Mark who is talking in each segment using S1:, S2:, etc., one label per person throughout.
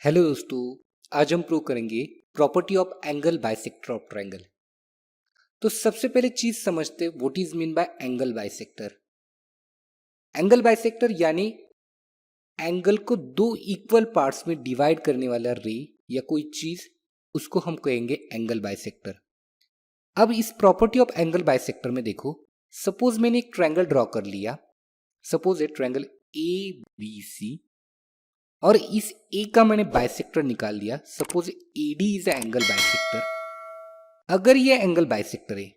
S1: Hello दोस्तों, आज हम प्रूव करेंगे property of angle bisector of triangle. तो सबसे पहले चीज समझते what is mean by angle bisector. Angle bisector यानी एंगल को दो इक्वल पार्ट्स में डिवाइड करने वाला रे या कोई चीज, उसको हम कहेंगे एंगल बाइसेक्टर। अब इस प्रॉपर्टी ऑफ एंगल बाइसेक्टर में देखो, सपोज मैंने एक ट्रायंगल ड्रॉ कर लिया। Suppose A triangle A B C, और इस ए का मैंने बाइसेक्टर निकाल लिया। Suppose A D is angle bisector. अगर ये एंगल बाइसेक्टर है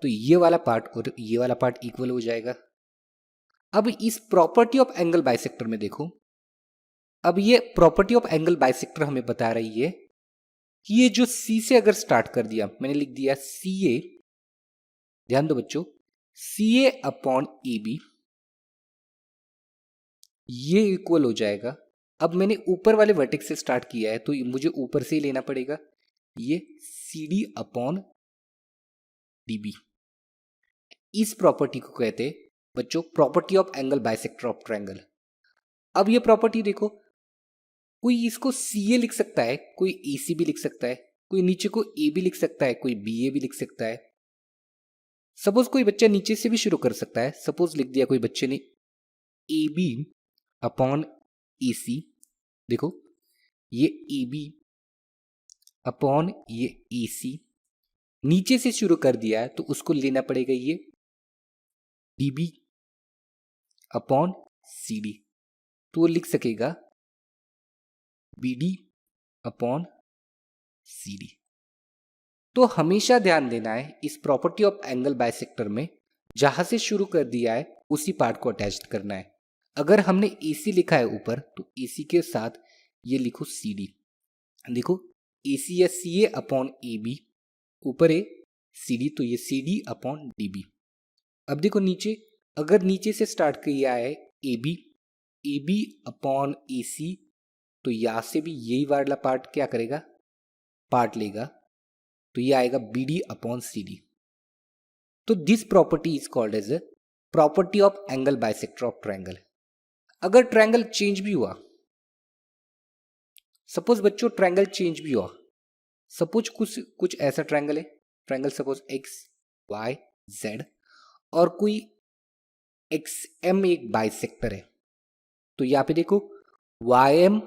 S1: तो ये वाला पार्ट और ये वाला पार्ट इक्वल हो जाएगा। अब इस प्रॉपर्टी ऑफ एंगल बाइसेक्टर में देखो, अब ये प्रॉपर्टी ऑफ एंगल बाइसेक्टर हमें बता रही है कि ये जो सी से अगर स्टार्ट कर दिया, मैंने लिख दिया सी ए, ध्यान दो बच्चों, सी ए अपॉन ए बी, ये इक्वल हो जाएगा। अब मैंने ऊपर वाले वर्टेक्स से स्टार्ट किया है तो मुझे ऊपर से ही लेना पड़ेगा, ये C D upon D B. इस प्रॉपर्टी को कहते बच्चों property of angle bisector of triangle. अब ये प्रॉपर्टी देखो, कोई इसको सी ए लिख सकता है, कोई ए सी भी लिख सकता है, कोई नीचे को ए भी लिख सकता है, कोई बी ए भी लिख सकता है। सपोज कोई बच्चा नीचे से भी शुरू कर सकता है। सपोज लिख दिया कोई बच्चे ने ए बी अपॉन ए सी, देखो ये ए बी अपॉन ये ए सी, नीचे से शुरू कर दिया है तो उसको लेना पड़ेगा ये D B upon C D, तो वो लिख सकेगा B D upon C D. तो हमेशा ध्यान देना है इस प्रॉपर्टी ऑफ एंगल बाइसेक्टर में, जहां से शुरू कर दिया है उसी पार्ट को अटैच करना है। अगर हमने ए सी लिखा है ऊपर तो ए सी के साथ ये लिखो सी डी। देखो ए सी या सी ए अपॉन ए बी, ऊपर है सी डी तो ये C D upon D B. अब देखो नीचे, अगर नीचे से स्टार्ट किया है ए बी अपॉन ए सी, तो यहां से भी यही वाला पार्ट क्या करेगा, पार्ट लेगा, तो ये आएगा B D upon C D. तो this property is called as a property of angle bisector of triangle. अगर ट्रायंगल चेंज भी हुआ, सपोज बच्चों ट्रायंगल चेंज भी हुआ, सपोज कुछ ऐसा ट्रायंगल है, triangle suppose X Y Z, और कोई एक्स एम एक बाइसेक्टर है, तो यहां पे देखो Y M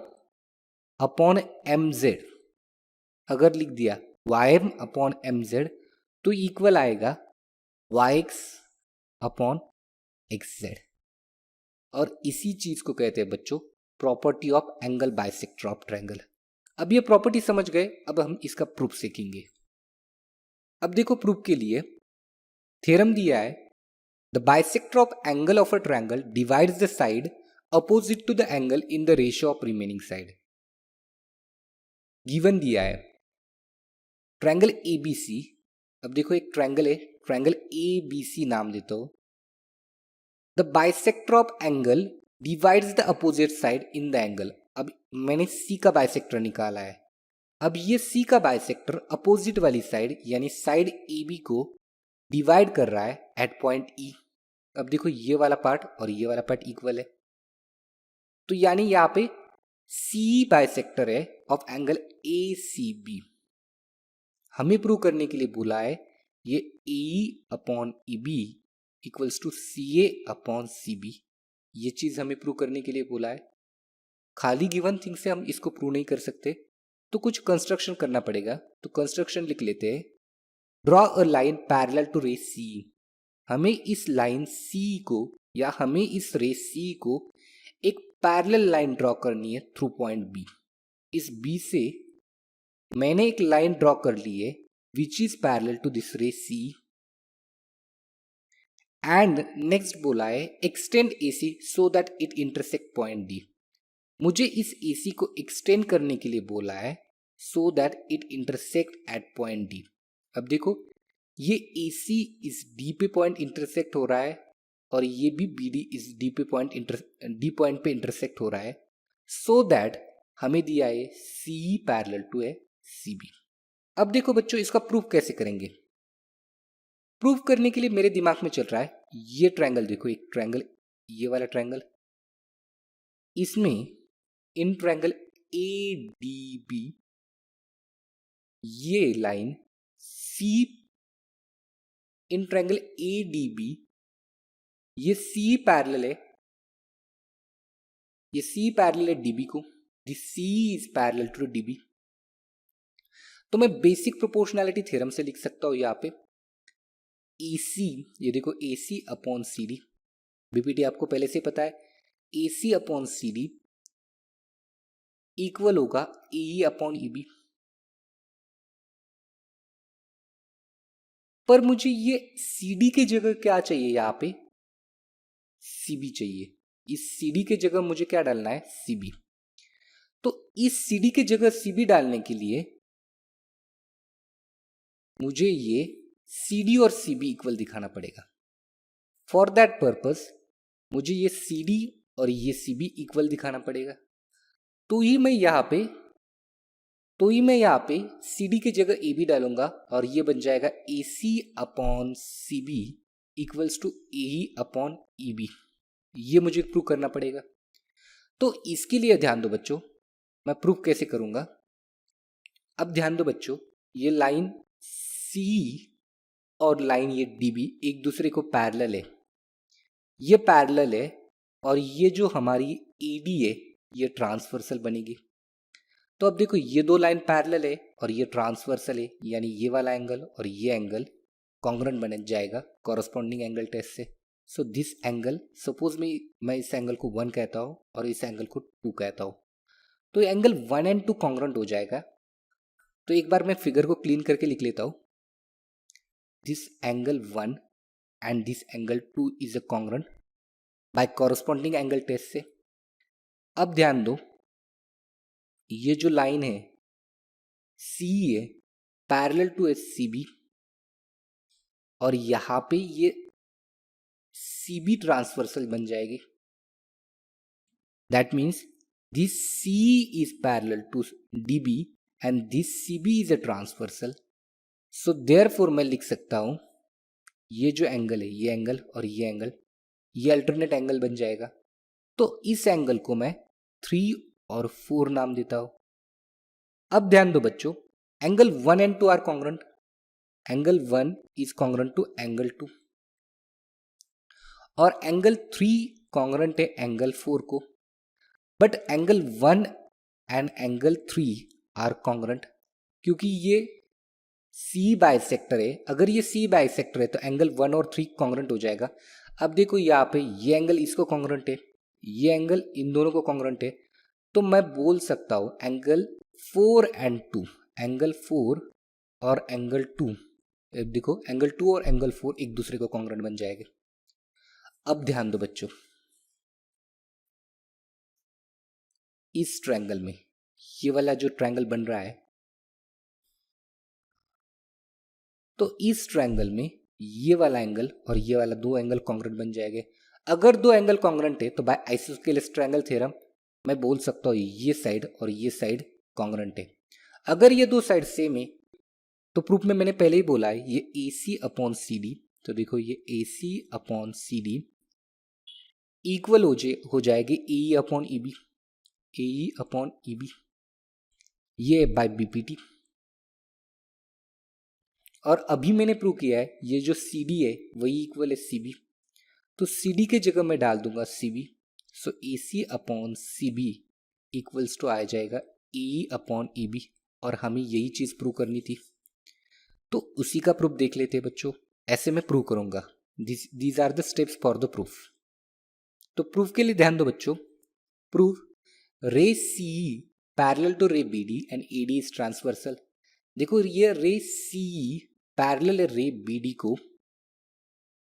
S1: upon M Z, अगर लिख दिया Y M upon M Z तो इक्वल आएगा Y X upon X Z. और इसी चीज को कहते हैं बच्चों property of angle bisector of triangle. अब ये प्रॉपर्टी समझ गए, अब हम इसका प्रूफ सीखेंगे। अब देखो प्रूफ के लिए थ्योरम दिया है, the bisector of angle of a triangle divides the side opposite to the angle in the ratio of remaining side. Given दिया है ट्रायंगल ए बी सी। अब देखो एक ट्रायंगल है, ट्रायंगल ए बी सी नाम देता हो। The bisector of angle divides the opposite side in the angle. अब मैंने सी का बाइसेक्टर निकाला है, अब ये सी का बाइसेक्टर अपोजिट वाली साइड यानी साइड ए बी को डिवाइड कर रहा है एट पॉइंट ई। अब देखो ये वाला पार्ट और ये वाला पार्ट इक्वल है, तो यानी यहां पे सी बाइसेक्टर है of angle A C B. हमें प्रूव करने के लिए बोला है ये A upon E B equals to C A upon C B, ये चीज हमें प्रूव करने के लिए बोला है। खाली गिवन थिंग से हम इसको प्रूव नहीं कर सकते, तो कुछ कंस्ट्रक्शन करना पड़ेगा। तो कंस्ट्रक्शन लिख लेते हैं, draw a line parallel to ray C. हमें इस लाइन सी को या हमें इस रे सी को एक पैरेलल लाइन ड्रॉ करनी है थ्रू पॉइंट बी। इस बी से मैंने एक लाइन ड्रॉ कर ली है which is parallel to this ray C, and next बोला है extend AC so that it intersect point D. मुझे इस एसी को एक्सटेंड करने के लिए बोला है सो that it intersect at point D. अब देखो ये एसी इस डी पे पॉइंट इंटरसेक्ट हो रहा है और ये भी बी डी इस डी पॉइंट पे इंटरसेक्ट हो रहा है, सो दैट हमें दिया है सी पैरेलल टू है सी बी। अब देखो बच्चों इसका प्रूफ कैसे करेंगे। प्रूफ करने के लिए मेरे दिमाग में चल रहा है ये ट्रायंगल, देखो एक ट्रायंगल, ये वाला ट्रायंगल, इसमें इन ट्रायंगल ADB, ये line C in triangle ADB, ये C पैरेलल है, ये C पैरेलल है DB को, this C is parallel to DB। तो मैं बेसिक प्रोपोर्शनैलिटी थ्योरम से लिख सकता हूं यहां पे AC, ये देखो AC अपॉन CD, BPT आपको पहले से पता है, AC अपॉन CD इक्वल होगा AE अपॉन EB। पर मुझे ये CD के जगह क्या चाहिए, यहां पे CB चाहिए। इस CD के जगह मुझे क्या डालना है, CB। तो इस CD के जगह CB डालने के लिए मुझे ये CD और CB इक्वल दिखाना पड़ेगा। फॉर दैट पर्पस मुझे ये CD और ये CB इक्वल दिखाना पड़ेगा। तो ही मैं यहाँ पे CD की जगह AB डालूंगा और ये बन जाएगा AC upon CB equals to AE upon EB। ये मुझे प्रूव करना पड़ेगा। तो इसके लिए ध्यान दो बच्चों, मैं प्रूव कैसे करूंगा। अब ध्यान दो बच्चों, ये लाइन C और लाइन ये DB एक दूसरे को पैरेलल है, ये पैरेलल है, और ये जो हमारी AD है ये ट्रांसवर्सल बनेगी। तो अब देखो ये दो लाइन पैरेलल है और ये ट्रांसवर्सल है, यानी ये वाला एंगल और ये एंगल कॉन्ग्रुएंट बन जाएगा कॉरस्पॉन्डिंग एंगल टेस्ट से। सो दिस एंगल, सपोज मैं इस एंगल को 1 कहता हूँ और इस एंगल को 2 कहता हूँ, तो एंगल 1 एंड 2 कॉन्ग्रुएंट हो जाएगा। तो एक बार मैं फिगर को क्लीन करके लिख लेता हूँ, this angle 1 and this angle 2 is a congruent by corresponding angle test से। अब ध्यान दो, ये जो लाइन है C है पैरेलल टू CB, और यहां पे ये CB ट्रांसवर्सल बन जाएगी। That means this C is parallel to DB and this CB is a transversal. So therefore मैं लिख सकता हूं ये जो एंगल है, ये एंगल और ये एंगल, ये अल्टरनेट एंगल बन जाएगा। तो इस एंगल को मैं 3 और 4 नाम देता हूं। अब ध्यान दो बच्चों, angle 1 and 2 are congruent, angle 1 is congruent to angle 2 और एंगल 3 कॉन्ग्रुएंट है एंगल 4 को, but angle 1 and angle 3 are congruent क्योंकि ये C बाइसेक्टर है। अगर ये C बाइसेक्टर है तो एंगल 1 और 3 कॉन्ग्रुएंट हो जाएगा। अब देखो यहाँ पे ये एंगल इसको कॉन्ग्रुएंट है, ये एंगल इन दोनों को कॉन्ग्रुएंट है, तो मैं बोल सकता हूं एंगल 4 एंड 2, एंगल 4 और एंगल 2, देखो एंगल 2 और एंगल 4 एक दूसरे को कॉन्ग्रुएंट बन जाएंगे। अब ध्यान दो बच्चों, इस ट्रायंगल में ये वाला जो ट्रायंगल बन रहा है, तो इस ट्रायंगल में ये वाला एंगल और ये वाला दो एंगल कॉन्ग्रुएंट बन जाएंगे। अगर दो एंगल कॉन्ग्रुएंट है तो बाय आइसोस्केलेस ट्रायंगल थ्योरम मैं बोल सकता हूँ ये साइड और ये साइड कॉन्ग्रुएंट है। अगर ये दो साइड सेम है तो प्रूफ में मैंने पहले ही बोला है ये AC अपॉन CD, तो देखो ये AC अपॉन CD इक्वल हो जाएगी AE upon EB, AE upon EB, ये बाय BPT। और अभी मैंने प्रूव किया है ये जो CD है वही इक्वल है CB, तो CD के जगह मैं डाल दूंगा CB। So AC upon CB equals to आ जाएगा AE अपॉन EB, और हमें यही चीज प्रूव करनी थी, तो उसी का प्रूफ देख लेते हैं बच्चों। ऐसे मैं प्रूव करूंगा, these are the steps for the proof. तो प्रूफ के लिए ध्यान दो बच्चों, proof ray CE parallel to ray BD and AD is transversal. देखो ये रे CE पैरेलल है रे BD को,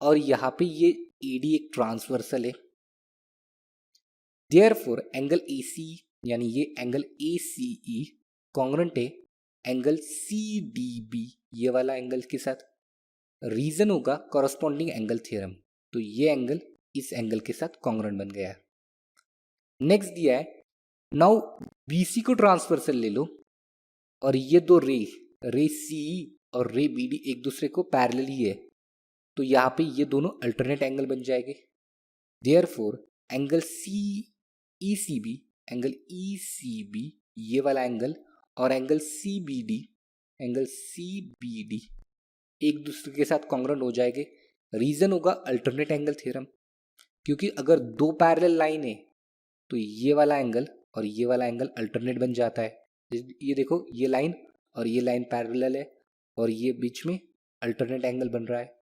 S1: और यहां पे ये AD एक ट्रांसवर्सल है। देयरफॉर एंगल AC यानी ये एंगल ACE कॉन्ग्रुएंट है एंगल CDB, ये वाला एंगल के साथ। रीजन होगा कॉरस्पॉन्डिंग एंगल थ्योरम, तो ये एंगल इस एंगल के साथ कॉन्ग्रुएंट बन गया है। नेक्स्ट दिया है नाउ BC को ट्रांसवर्सल ले लो, और ये दो रे CE और रे BD एक दूसरे को पैरेलल ही है, तो यहाँ पे ये दोनों अल्टरनेट एंगल बन जाएंगे। देयरफॉर एंगल ECB ये वाला एंगल और एंगल सी बी डी एक दूसरे के साथ कॉन्ग्रुएंट हो जाएंगे। रीजन होगा अल्टरनेट एंगल थ्योरम, क्योंकि अगर दो पैरेलल लाइन है तो ये वाला एंगल और ये वाला एंगल अल्टरनेट बन जाता है। ये देखो, ये लाइन और ये लाइन पैरेलल है और ये बीच में अल्टरनेट एंगल बन रहा है।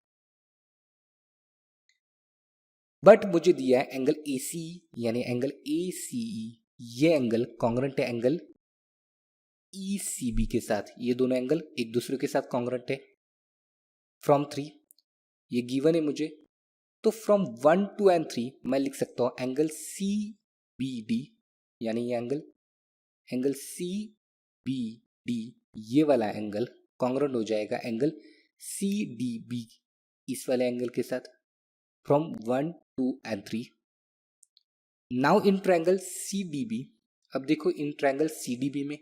S1: बट मुझे दिया है एंगल AC, यानी एंगल ACE, ये एंगल कॉन्ग्रुएंट है एंगल ECB के साथ। ये दोनों एंगल एक दूसरे के साथ कॉन्ग्रुएंट है। फ्रॉम 3 ये गिवन है मुझे, तो फ्रॉम 1, 2 एंड 3 मैं लिख सकता हूँ एंगल CBD, यानी ये एंगल CBD ये वाला एंगल कॉन्ग्रुएंट हो जाएगा एंगल CDB इस वाले एंगल के साथ। From 1, 2 and 3 now in triangle CDB। अब देखो इन ट्रायंगल CDB में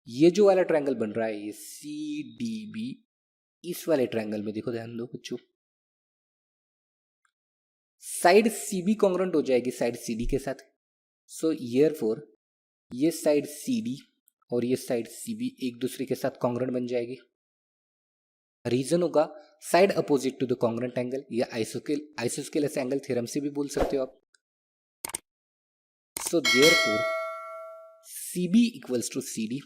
S1: ये जो वाला ट्रायंगल बन रहा है ये CDB, इस वाले ट्रायंगल में देखो, ध्यान दो बच्चों, साइड CB कॉन्ग्रुएंट हो जाएगी साइड CD के साथ। सो हियरफॉर ये साइड CD और ये साइड CB एक दूसरे के साथ कॉन्ग्रुएंट बन जाएगी। रीजन होगा side opposite to the congruent angle, या आइसोस्केलस एंगल थ्योरम से भी बोल सकते हो आप। So therefore CB equals to CD।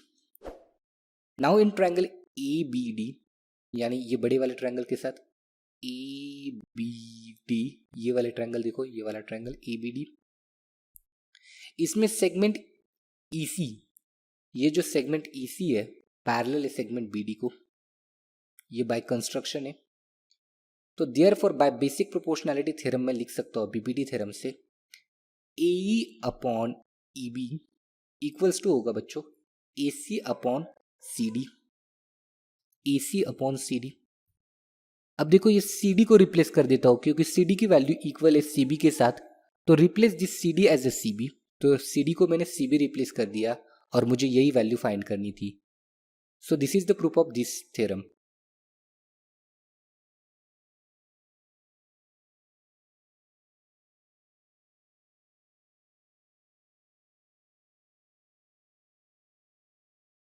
S1: Now in triangle ABD, यानी ये बड़े वाले ट्रायंगल के साथ ABD, ये वाले ट्रायंगल देखो, ये वाला ट्रायंगल ABD, इसमें सेगमेंट EC, ये जो सेगमेंट EC है पैरेलल है सेगमेंट BD को, ये बाय कंस्ट्रक्शन है। तो therefore by basic proportionality theorem में लिख सकता हूँ BPD थ्योरम से AE upon EB equals to होगा बच्चों AC upon CD, AC upon CD। अब देखो ये CD को रिप्लेस कर देता हूँ, क्योंकि CD की वैल्यू इक्वल है CB के साथ, तो replace this CD as a CB। तो CD को मैंने CB रिप्लेस कर दिया और मुझे यही वैल्यू फाइंड करनी थी। So this is the proof of this theorem.